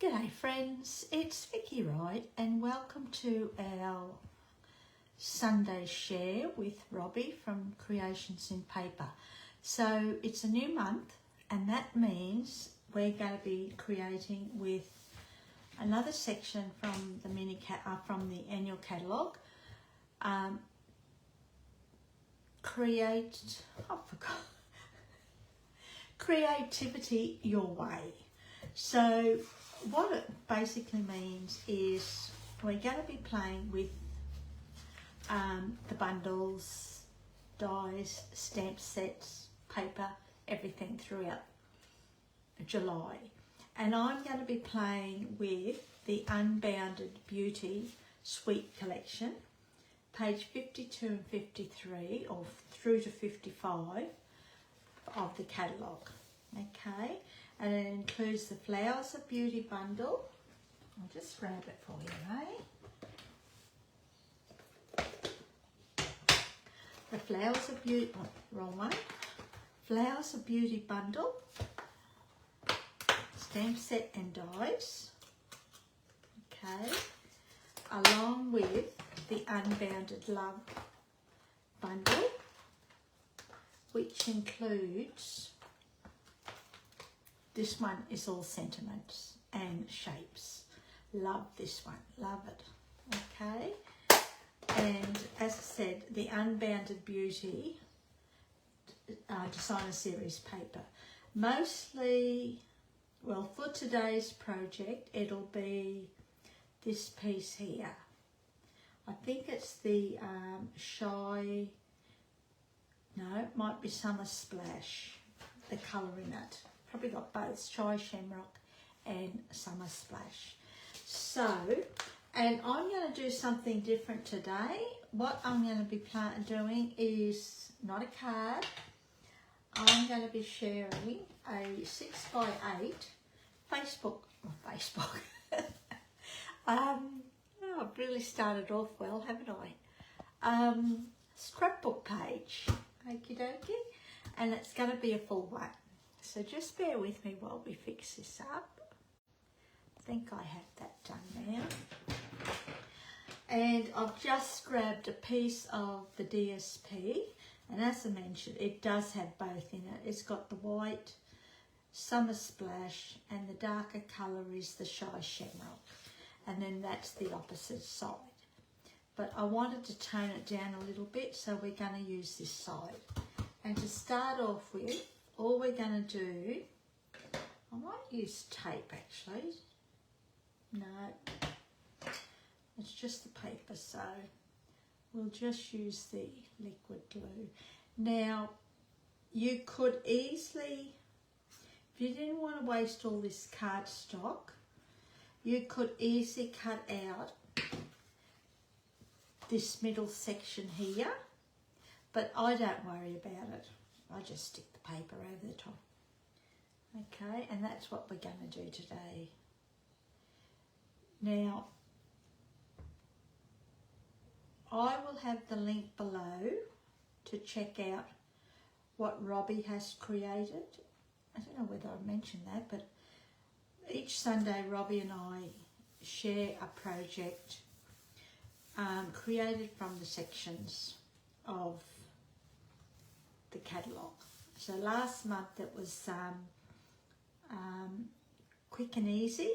G'day friends, it's Vicky Wright and welcome to our Sunday share with Robbie from Creations in Paper. So it's a new month and that means we're going to be creating with another section from the from the Annual Catalogue. Creativity Your Way. So what it basically means is we're going to be playing with the bundles, dies, stamp sets, paper, everything throughout July. And I'm going to be playing with the Unbounded Beauty Suite Collection, page 52 and 53, or through to 55 of the catalogue. Okay, and it includes the Flowers of Beauty bundle. I'll just grab it for you, The Flowers of Beauty, wrong one. Flowers of Beauty bundle, stamp set and dies. Okay, along with the Unbounded Love bundle, which includes, this one is all sentiments and shapes. Love this one, love it. Okay, and as I said, the Unbounded Beauty Designer Series paper. Mostly, well, for today's project, it'll be this piece here. I think it's the it might be Summer Splash, the colour in it. Probably got both, Shy Shamrock and Summer Splash. So, and I'm going to do something different today. What I'm going to be doing is not a card. I'm going to be sharing a 6x8 Facebook. I've really started off well, haven't I? Scrapbook page, okie dokie, and it's going to be a full one. So just bear with me while we fix this up. I think I have that done now. And I've just grabbed a piece of the DSP, and as I mentioned, it does have both in it. It's got the white Summer Splash and the darker colour is the Shy Shamrock. And then that's the opposite side. But I wanted to tone it down a little bit, so we're going to use this side. And to start off with, all we're going to do, I might use tape actually. No, it's just the paper, so we'll just use the liquid glue. Now, you could easily, if you didn't want to waste all this cardstock, you could easily cut out this middle section here, but I don't worry about it. I just stick the paper over the top. Okay, and that's what we're going to do today. Now, I will have the link below to check out what Robbie has created. I don't know whether I mentioned that, but each Sunday Robbie and I share a project created from the sections of the catalogue. So last month it was quick and easy,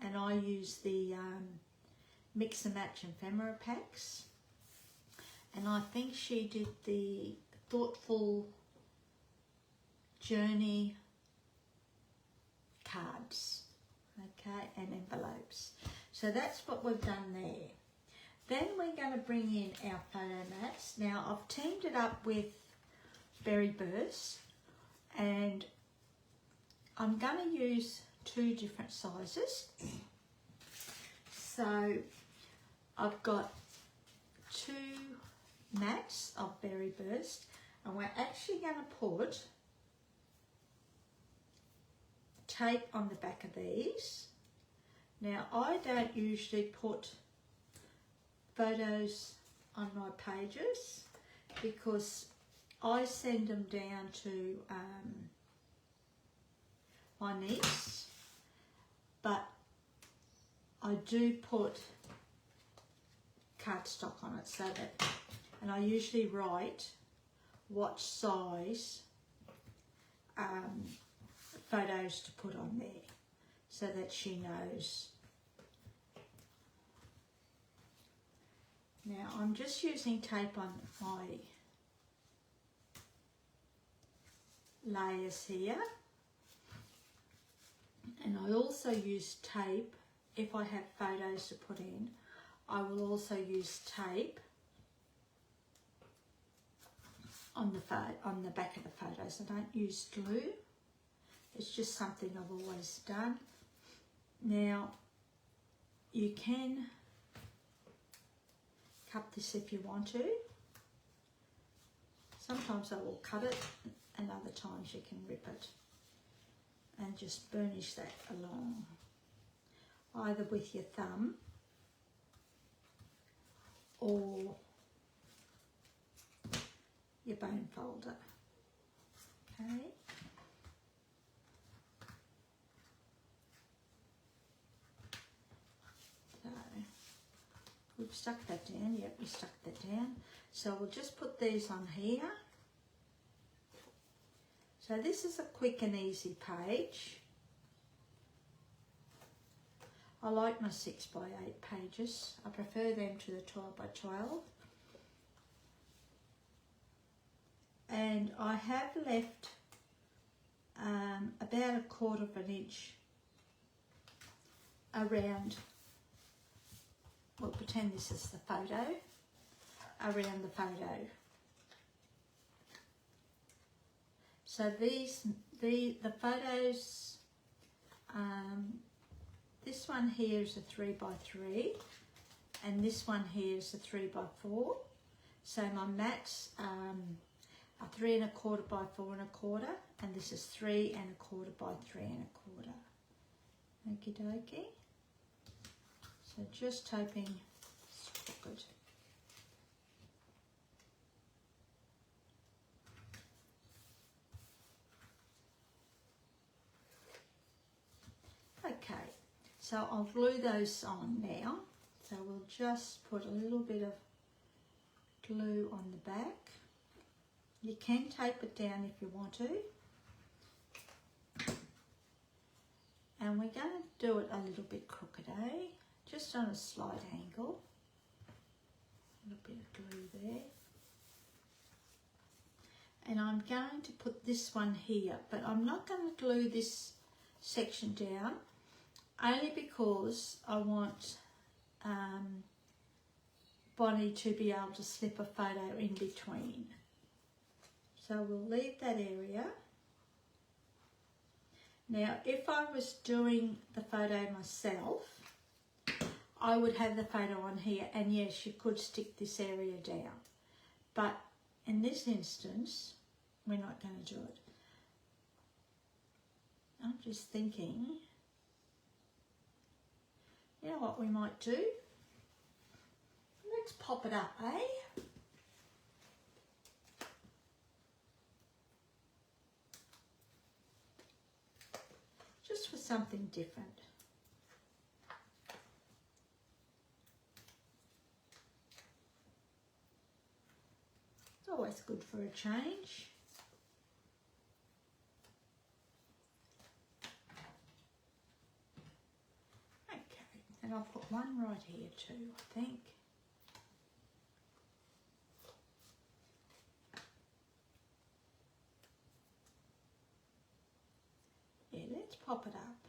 and I used the mix and match ephemera packs, and I think she did the thoughtful journey cards, okay, and envelopes. So that's what we've done there. Then we're going to bring in our photo mats. Now I've teamed it up with Berry Burst, and I'm going to use two different sizes. So I've got two mats of Berry Burst, and we're actually going to put tape on the back of these. Now I don't usually put photos on my pages because I send them down to my niece, but I do put cardstock on it, so that, and I usually write what size photos to put on there, so that she knows. Now I'm just using tape on my layers here, and I also use tape if I have photos to put in. I will also use tape on the back of the photos. I don't use glue. It's just something I've always done. Now you can cut this if you want to. Sometimes I will cut it, and other times you can rip it and just burnish that along, either with your thumb or your bone folder. Okay. So we've stuck that down. Yep, we stuck that down. So we'll just put these on here. So this is a quick and easy page. I like my 6x8 pages. I prefer them to the 12x12. And I have left about 1/4 inch around, we'll pretend this is the photo, around the photo. So the photos, this one here is a 3x3, and this one here is a 3x4. So my mats are 3 1/4 by 4 1/4, and this is 3 1/4 by 3 1/4. Okie dokie. So just taping crooked. Okay, so I'll glue those on now. So we'll just put a little bit of glue on the back. You can tape it down if you want to. And we're going to do it a little bit crooked, eh? Just on a slight angle. A little bit of glue there. And I'm going to put this one here, but I'm not going to glue this section down, only because I want Bonnie to be able to slip a photo in between. So we'll leave that area. Now, if I was doing the photo myself, I would have the photo on here, and yes, you could stick this area down. But in this instance, we're not going to do it. I'm just thinking, you know what we might do? Let's pop it up, eh? Just for something different. It's always good for a change. Okay, and I'll put one right here too, I think. Yeah, let's pop it up.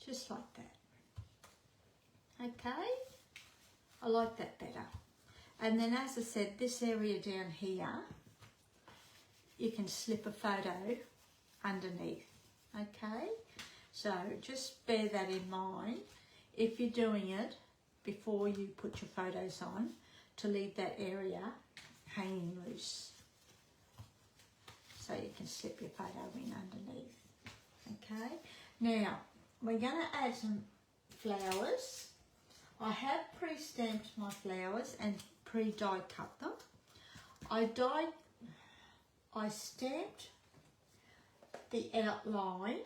Just like that. Okay, I like that better. And then, as I said, this area down here, you can slip a photo underneath. Okay, so just bear that in mind if you're doing it before you put your photos on, to leave that area hanging loose, so you can slip your photo in underneath. Okay, now we're going to add some flowers. I have pre-stamped my flowers and pre-die cut them. I stamped the outline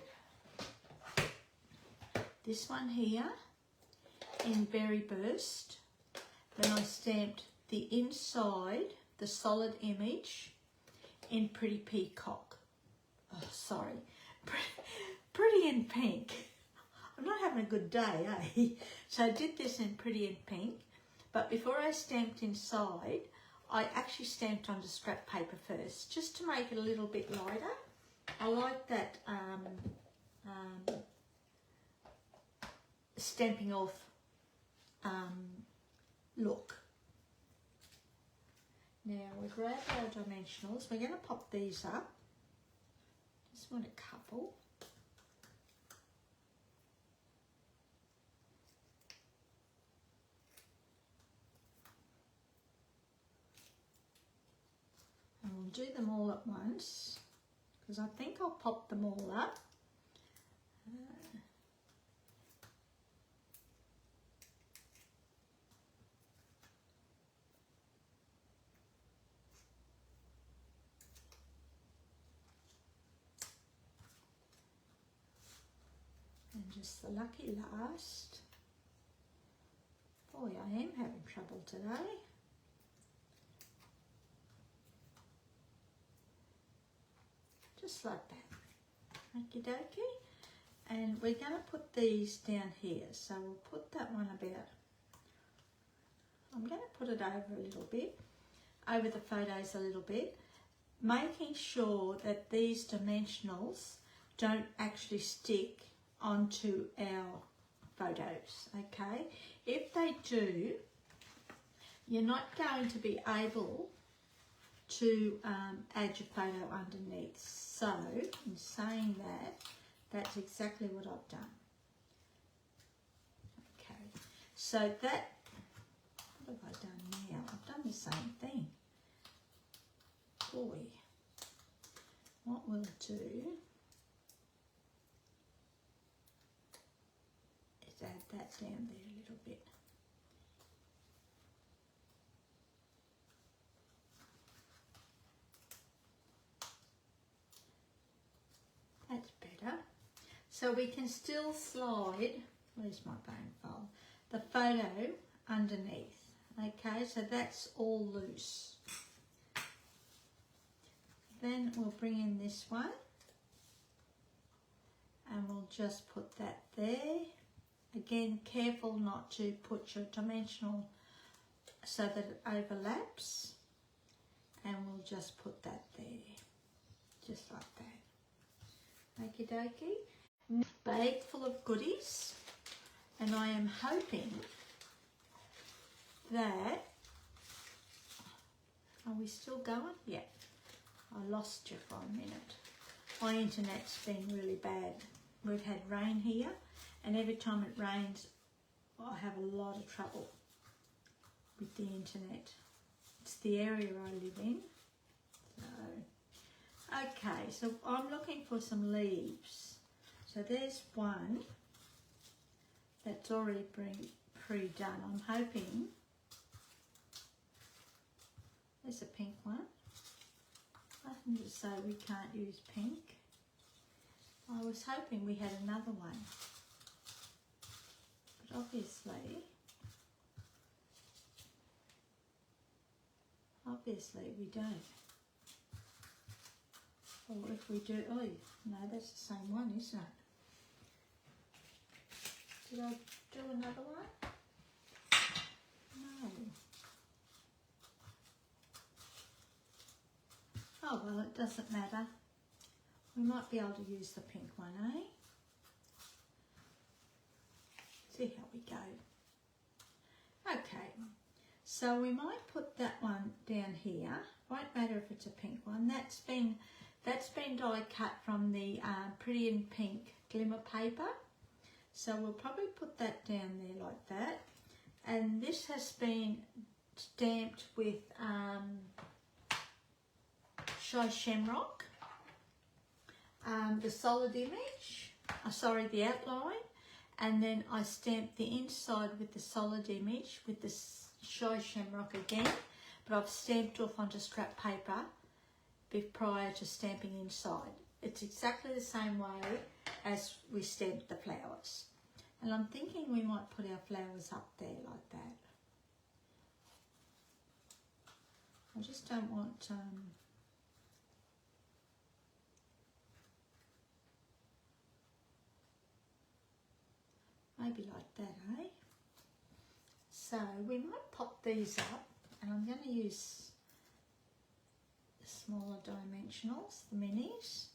this one here in Berry Burst. Then I stamped the inside, the solid image, in Pretty Peacock. Oh, sorry, Pretty in Pink. I'm not having a good day, eh? So I did this in Pretty in Pink, but before I stamped inside, I actually stamped onto scrap paper first, just to make it a little bit lighter. I like that stamping off look. Now we grab our dimensionals. We're going to pop these up. Just want a couple. And we'll do them all at once, because I think I'll pop them all up. And just the lucky last. Boy, I am having trouble today. Just like that. Okie dokie. And we're going to put these down here. So we'll put that one about, I'm going to put it over a little bit, over the photos a little bit, making sure that these dimensionals don't actually stick onto our photos, okay? If they do, you're not going to be able to add your photo underneath. So, in saying that, that's exactly what I've done. Okay, so that, what have I done now? I've done the same thing. Boy, what we'll do is add that down there a little bit. That's better. So we can still slide, where's my bone file, the photo underneath. Okay, so that's all loose. Then we'll bring in this one and we'll just put that there. Again, careful not to put your dimensional so that it overlaps, and we'll just put that there, just like that. Okie dokie. Bag full of goodies, and I am hoping that, are we still going? Yeah, I lost you for a minute. My internet's been really bad. We've had rain here, and every time it rains, I have a lot of trouble with the internet. It's the area I live in. So, okay, so I'm looking for some leaves. So there's one that's already pre-done. I'm hoping, there's a pink one. Nothing to say we can't use pink. I was hoping we had another one, but obviously we don't. Or if we do, oh no, that's the same one, isn't it? Did I do another one? No. Oh well, it doesn't matter. We might be able to use the pink one, eh? See how we go. Okay, so we might put that one down here. Won't matter if it's a pink one. That's been die cut from the Pretty in Pink glimmer paper. So we'll probably put that down there like that. And this has been stamped with Shy Shamrock. The solid image, the outline, and then I stamped the inside with the solid image with the Shy Shamrock again, but I've stamped off onto scrap paper prior to stamping inside. It's exactly the same way as we stamped the flowers. And I'm thinking we might put our flowers up there like that. I just don't want maybe like that, eh? So we might pop these up, and I'm going to use the smaller dimensionals, the minis,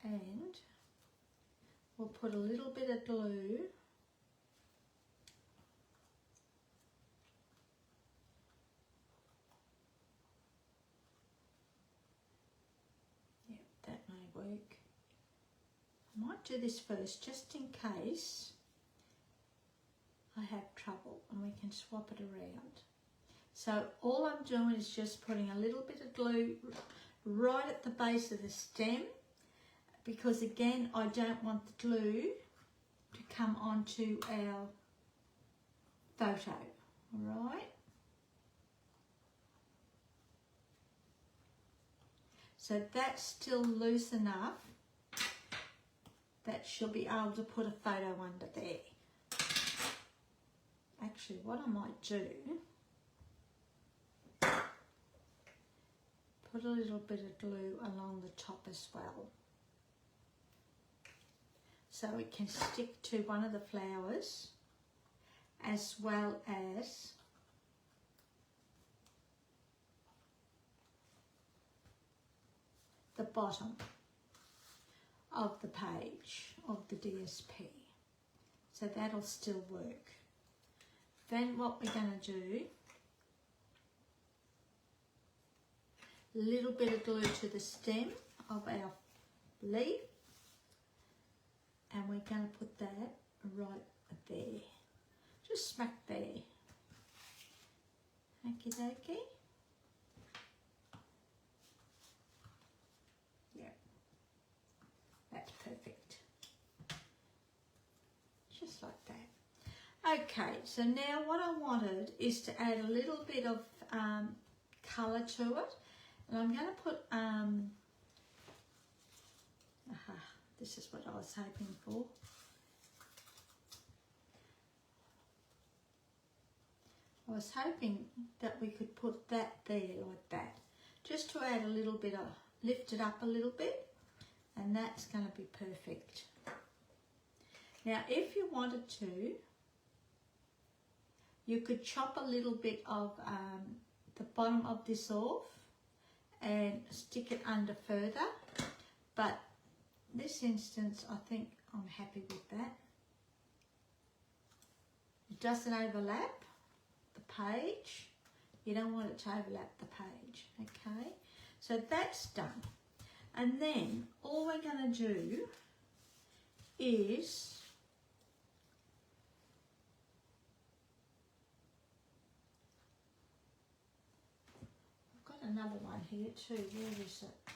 and we'll put a little bit of glue that may work. I might do this first just in case I have trouble, and we can swap it around. So all I'm doing is just putting a little bit of glue right at the base of the stem, because again I don't want the glue to come onto our photo, all right? So that's still loose enough that she'll be able to put a photo under there. Actually, what I might do, put a little bit of glue along the top as well, so it can stick to one of the flowers as well as the bottom of the page of the DSP. So that'll still work. Then what we're going to do, a little bit of glue to the stem of our leaf, and we're going to put that right there, just smack there. Okie dokie. Yeah, that's perfect. Just like that. Okay, so now what I wanted is to add a little bit of colour to it, and I'm going to put, this is what I was hoping for. I was hoping that we could put that there like that, just to add a little bit of, lift it up a little bit, and that's going to be perfect. Now if you wanted to, you could chop a little bit of the bottom of this off and stick it under further, but this instance I think I'm happy with that. It doesn't overlap the page. You don't want it to overlap the page, okay? So that's done. And then all we're going to do is another one here too. Where is it?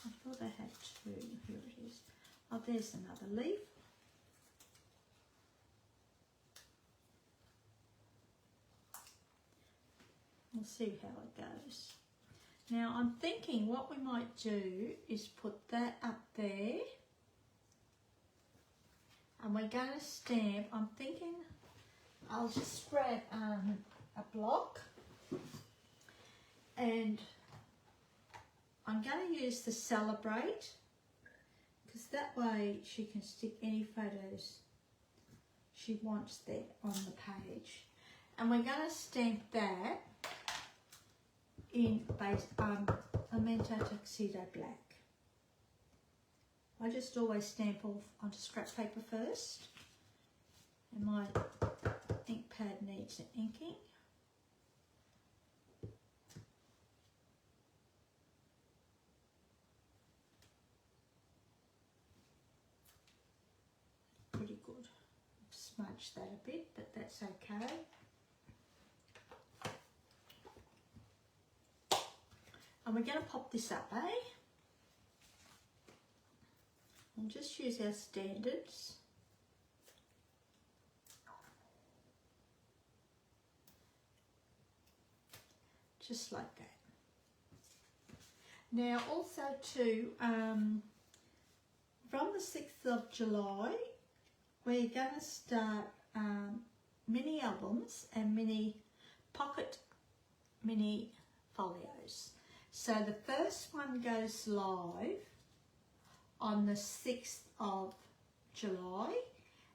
I thought I had two. Here it is. Oh, there's another leaf. We'll see how it goes. Now I'm thinking what we might do is put that up there, and we're going to stamp. I'm thinking I'll just grab a block, and I'm going to use the Celebrate, because that way she can stick any photos she wants there on the page. And we're going to stamp that in base Memento Tuxedo Black. I just always stamp off onto scrap paper first, and my ink pad needs an inking. Pretty good. I've smudged that a bit, but that's okay. And we're going to pop this up, eh? And just use our standards. Just like that. Now also too, from the 6th of July, we're going to start mini albums and pocket mini folios. So the first one goes live on the 6th of July,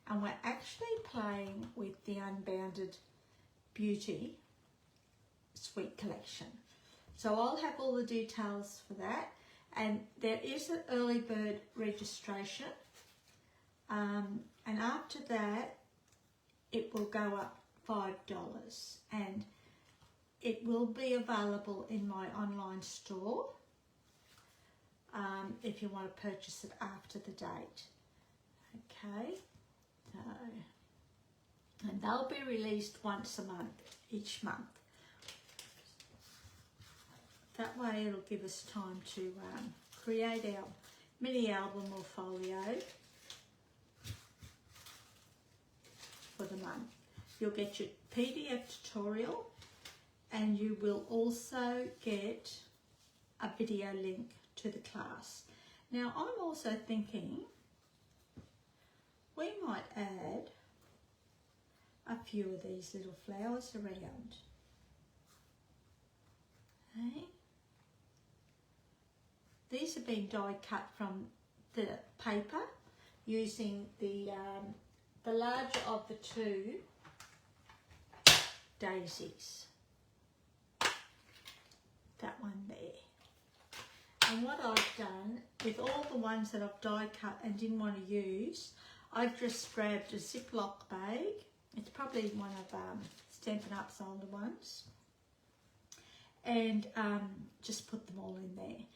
and we're actually playing with the Unbounded Beauty Suite Collection. So I'll have all the details for that, and there is an early bird registration, and after that it will go up $5, and it will be available in my online store if you want to purchase it after the date. Okay, so, and they'll be released once a month, each month. That way it'll give us time to create our mini album or folio for the month. You'll get your PDF tutorial, and you will also get a video link to the class. Now I'm also thinking we might add a few of these little flowers around. Okay. These have been die cut from the paper using the larger of the two daisies. That one there. And what I've done with all the ones that I've die cut and didn't want to use, I've just grabbed a Ziploc bag. It's probably one of Stampin' Up's older ones, and just put them all in there.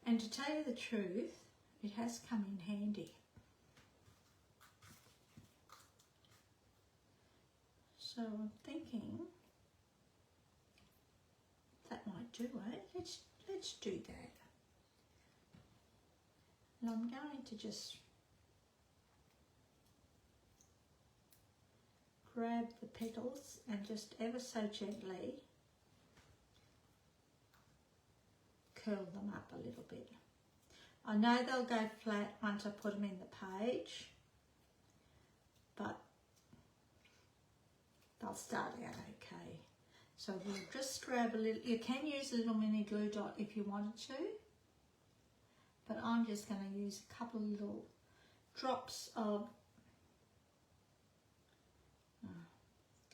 And to tell you the truth, it has come in handy. So I'm thinking that might do it. Let's do that. And I'm going to just grab the petals and just ever so gently curl them up a little bit. I know they'll go flat once I put them in the page, but they'll start out okay. So we'll just grab a little, you can use a little mini glue dot if you wanted to, but I'm just going to use a couple of little drops of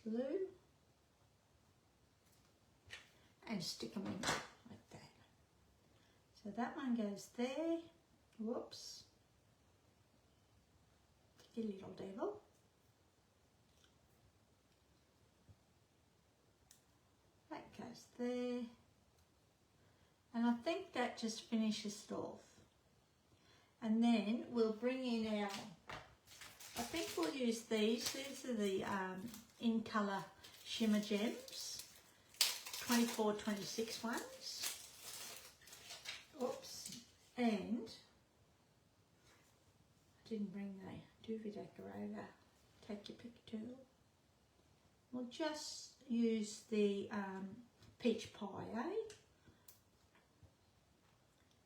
glue and stick them in like that. So that one goes there. Whoops. You little devil. That goes there. And I think that just finishes it off. And then we'll bring in our, I think we'll use these. These are the in colour shimmer gems, 24, 26 ones. Oops. And I didn't bring the doobie decorator. Take your pick tool. We'll just use the peach pie,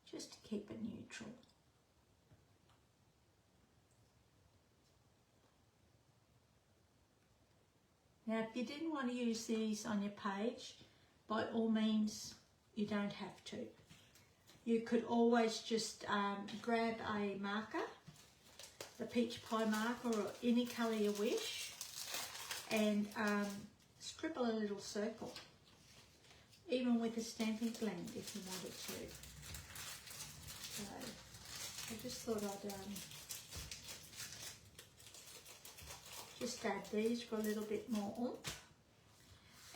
just to keep it neutral. Now, if you didn't want to use these on your page, by all means, you don't have to. You could always just grab a marker, the peach pie marker or any colour you wish, and scribble a little circle, even with a stamping blend if you wanted to. So I just thought I'd just add these for a little bit more oomph.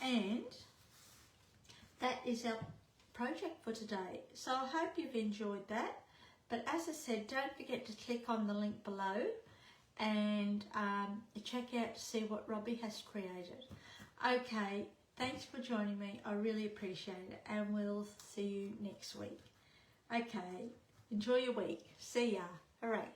And that is our project for today. So I hope you've enjoyed that. But as I said, don't forget to click on the link below and check out to see what Robbie has created. Okay, thanks for joining me. I really appreciate it, and we'll see you next week. Okay, enjoy your week. See ya. Hooray.